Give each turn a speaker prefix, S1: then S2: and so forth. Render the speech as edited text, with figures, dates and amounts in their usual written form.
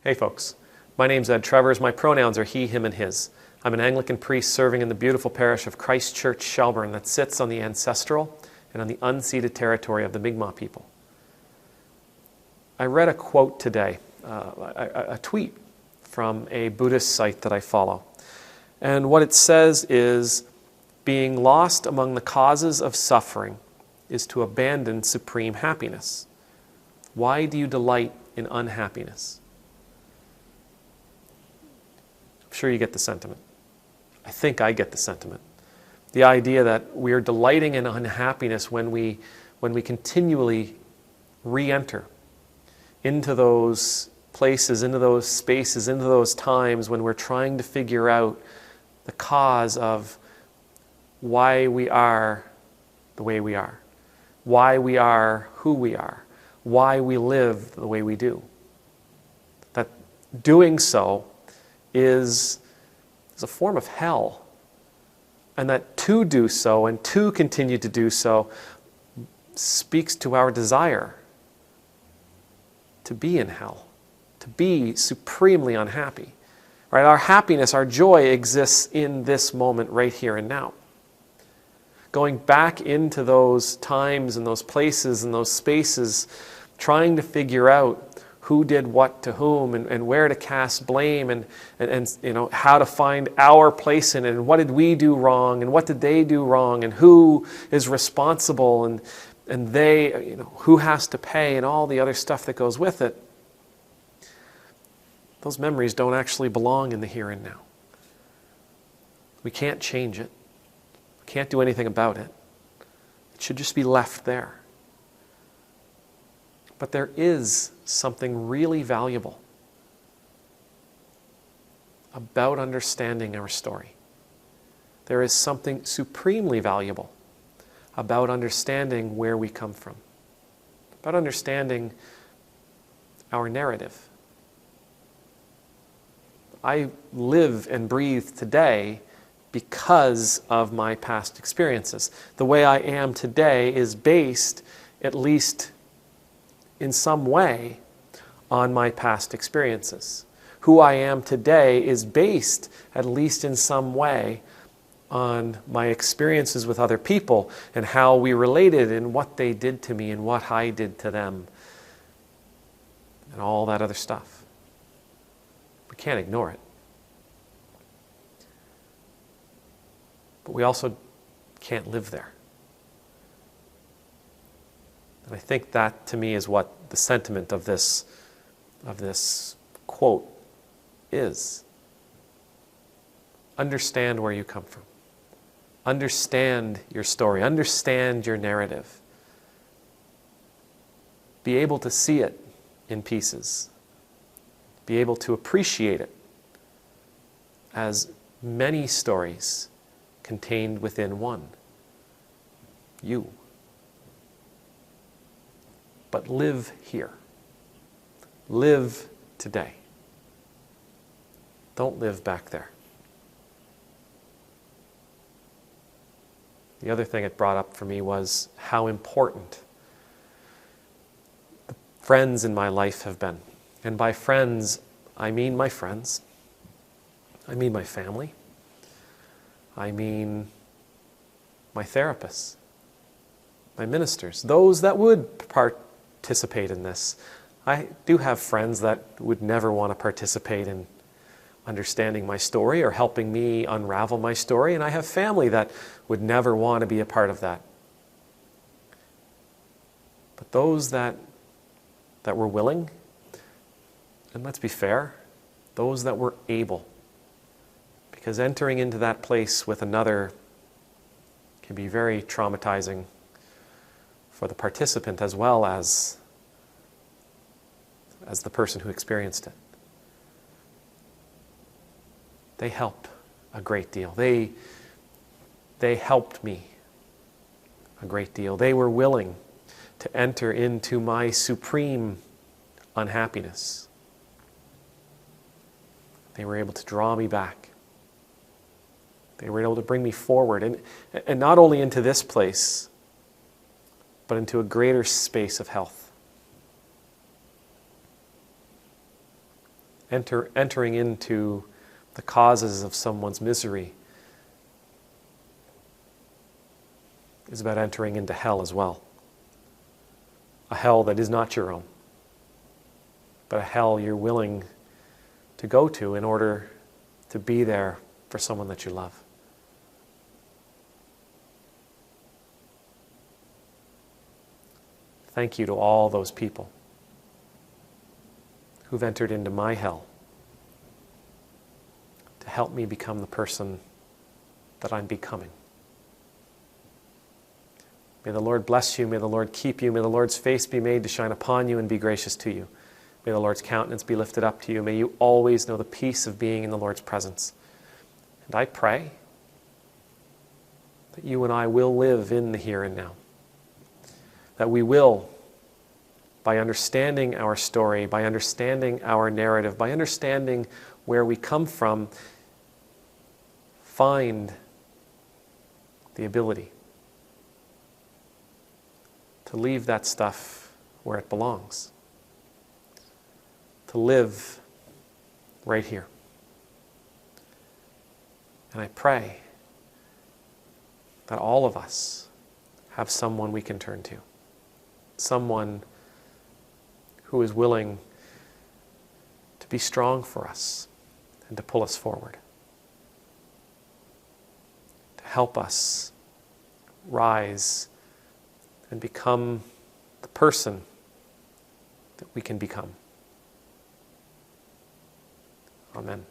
S1: Hey folks, my name's Ed Travers. My pronouns are he, him, and his. I'm an Anglican priest serving in the beautiful parish of Christchurch, Shelburne that sits on the ancestral and on the unceded territory of the Mi'kmaq people. I read a quote today, a tweet from a Buddhist site that I follow. And what it says is, being lost among the causes of suffering is to abandon supreme happiness. Why do you delight in unhappiness? I'm sure you get the sentiment. I think I get the sentiment. The idea that we are delighting in unhappiness when we continually re-enter into those places, into those spaces, into those times when we're trying to figure out the cause of why we are the way we are, why we are who we are, why we live the way we do. That doing so is a form of hell. And that to do so and to continue to do so speaks to our desire to be in hell, to be supremely unhappy. Right? Our happiness, our joy exists in this moment right here and now. Going back into those times and those places and those spaces, trying to figure out who did what to whom and where to cast blame and you know, how to find our place in it, and what did we do wrong and what did they do wrong and who is responsible and they, you know, who has to pay and all the other stuff that goes with it. Those memories don't actually belong in the here and now. We can't change it. We can't do anything about it. It should just be left there. But there is something really valuable about understanding our story. There is something supremely valuable about understanding where we come from, about understanding our narrative. I live and breathe today because of my past experiences. The way I am today is based, at least in some way, on my past experiences. Who I am today is based, at least in some way, on my experiences with other people and how we related and what they did to me and what I did to them and all that other stuff. We can't ignore it. But we also can't live there. And I think that, to me, is what the sentiment of this quote is. Understand where you come from. Understand your story. Understand your narrative. Be able to see it in pieces. Be able to appreciate it as many stories contained within one. You. But live here. Live today. Don't live back there. The other thing it brought up for me was how important the friends in my life have been. And by friends, I mean my friends. I mean my family. I mean my therapists, my ministers, those that would participate in this. I do have friends that would never want to participate in understanding my story or helping me unravel my story, and I have family that would never want to be a part of that. But those that were willing, and let's be fair, those that were able, because entering into that place with another can be very traumatizing for the participant as well as the person who experienced it. They help a great deal. They helped me a great deal. They were willing to enter into my supreme unhappiness. They were able to draw me back. They were able to bring me forward, and not only into this place, but into a greater space of health. entering into the causes of someone's misery is about entering into hell as well. A hell that is not your own, but a hell you're willing to go to in order to be there for someone that you love. Thank you to all those people who've entered into my hell to help me become the person that I'm becoming. May the Lord bless you. May the Lord keep you. May the Lord's face be made to shine upon you and be gracious to you. May the Lord's countenance be lifted up to you. May you always know the peace of being in the Lord's presence. And I pray that you and I will live in the here and now. That we will, by understanding our story, by understanding our narrative, by understanding where we come from, find the ability to leave that stuff where it belongs. To live right here. And I pray that all of us have someone we can turn to. Someone who is willing to be strong for us and to pull us forward. To help us rise and become the person that we can become. Amen.